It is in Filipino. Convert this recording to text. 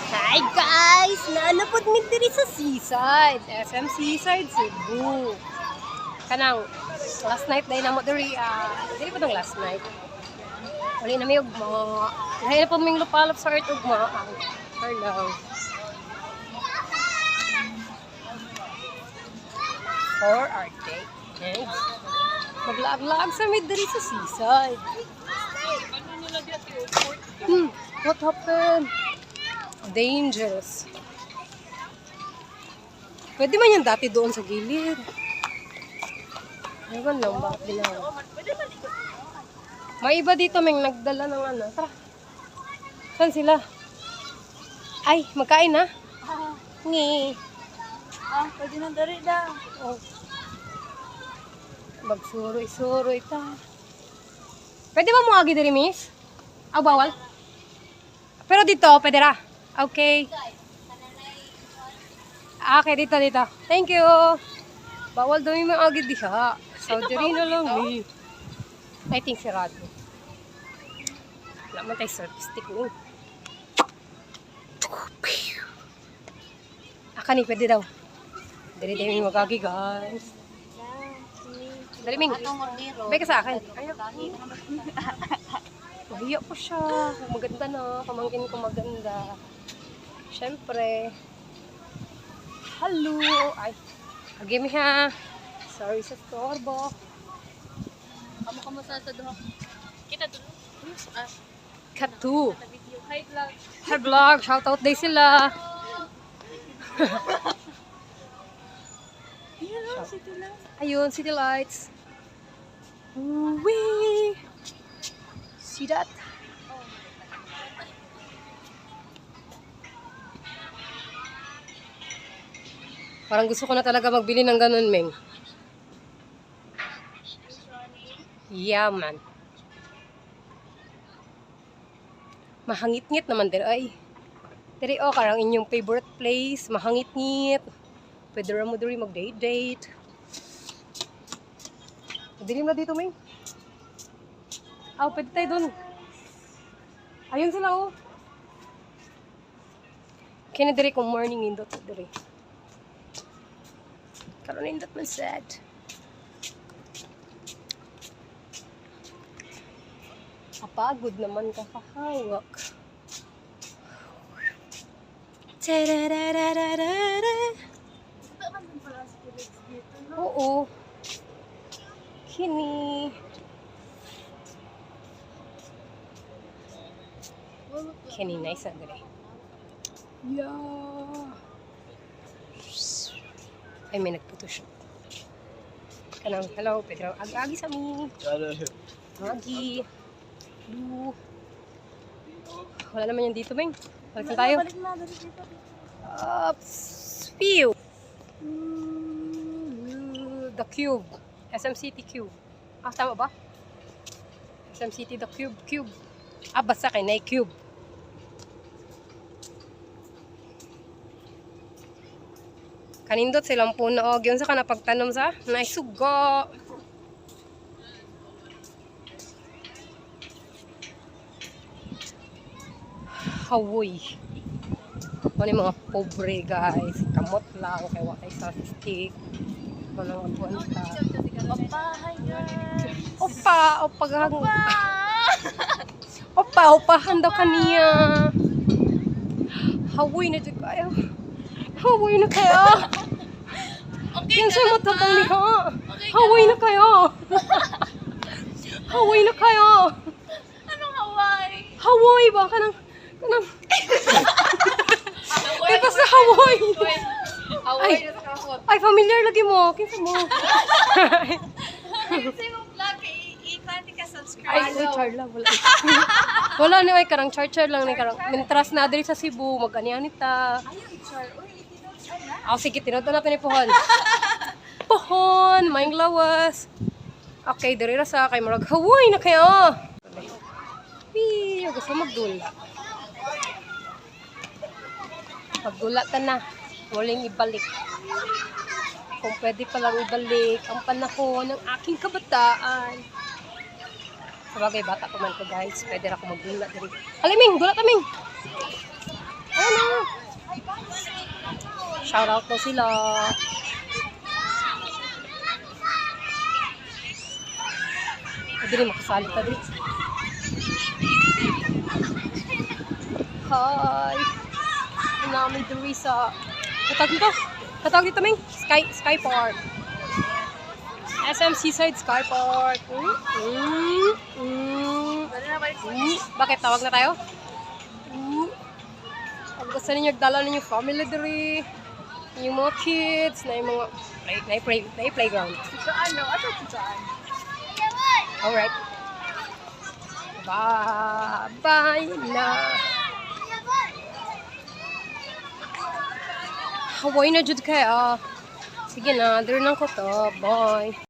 Hi guys! Naanapod mi diri sa Seaside. SM Seaside, Cebu. Kanang last night dahil na mo diri, diri pa tong last night. Wali na may ugma. Dahil na po ming lupalop sa earth ugma. Hello. For our day. And maglaag-laag sa mid diri sa Seaside. What happened? Dangerous. Pwede man yan dati doon sa gilid. Ewan lang bakit binawa. May iba dito may nagdala ng ano. Tara. Saan sila? Ay, magkain na? Ngi. Pwede na dari daw. Oh. Magsuroy-suroy ta. Pwede ba mo agi diri, miss? Aw, bawal? Pero dito, pwede ra. Okay. Okay, dito. Thank you. Bawal daw yung mga agad diha. So, diri na lang eh. I think sirado. Wala man tayo service stick mo. Ni, pwede daw. Diri yung magagi, guys. Dali, Ming. Bay ka sa akin. Ayaw. Mahiya ko siya. Maganda na. Pamangkin ko maganda. Siyempre. Hello. Ay. Agim ha. Sorry sa storbo. Kamu sa doha. Kita dulu. Cut 2. Hi vlog. Hi vlog. Shoutout day sila. City lights. Ayun, city lights. Wee. See that? Parang gusto ko na talaga magbili ng ganun, Meng. Yeah, man. Mahangit-ngit naman diri ay. Diri karang inyong favorite place, mahangit-ngit. Pwede ra mo diri mag-date. Dilim na dito, Meng. Pwede tayo dun. Ayun sila, oh. Kaya diri kong morning nindot sa diri. Karoon nindot man sad. Kapagod naman kakahawak. Tararararara. Oo. Kini. Kini nice agre. Yeah. Ay, may nagphotoshop. Kanang, hello, Pedro. Agi sa mi. Agi. Lu. Wala naman yan dito, Meng. Balik na tayo. Balik na dari dito. View. The Cube. SM City Cube. Tama ba? SM City The Cube. Basta kay na Cube. Kanindot silang puno og yun sa kanapagtanom sa naisugo. Hawoy. Ano yung mga pobre guys. Kamot lang. Kaya watay sa stick. Walang abuan ka. Hi guys. Opahan daw kaniya. Hawoy na dyan kayo. Hawoy na kayo. Kinsay mo tatang liha. Hawoy na kayo. Hawoy na kayo. Anong Hawaii? Hawoy ba? Kanang Kaya pa sa Hawoy. Ay, familiar lagi mo. Kinsa mo. Kasi mo vlog i-click ka subscribe. Ay, Charla, wala. Wala ni ay karang char lang ni karang. Mintras na diri sa Cebu, mag-anian ta. Ayun, Char. Uy, Sige, tinadto natin ni Pohon. Pohon, maing lawas. Okay, diri ra sa kay murag Hawaii na kayo. Gusto magdula. Pagdulatan na, muling ibalik. Kung pwede palang ibalik ang panahon ng aking kabataan. Sabagay, bata ko man ko guys. Pwede na ako magdula diri. Aliming, dula taming. Ano? Shoutout daw sila. Pwede rin makasali ka dito. Hi! Namin dito sa... Katawag dito? Katawag dito, Ming? Sky Park. SM Seaside Sky Park. Bakit? Tawag na tayo? Pag gusto ninyo, dala ninyo family diri. Yung mga kids, na yung mga playground. Saan no? Ano saan? Alright. Bye na. Hawaii na jud kaya. Sige na, diri lang ko to. Bye.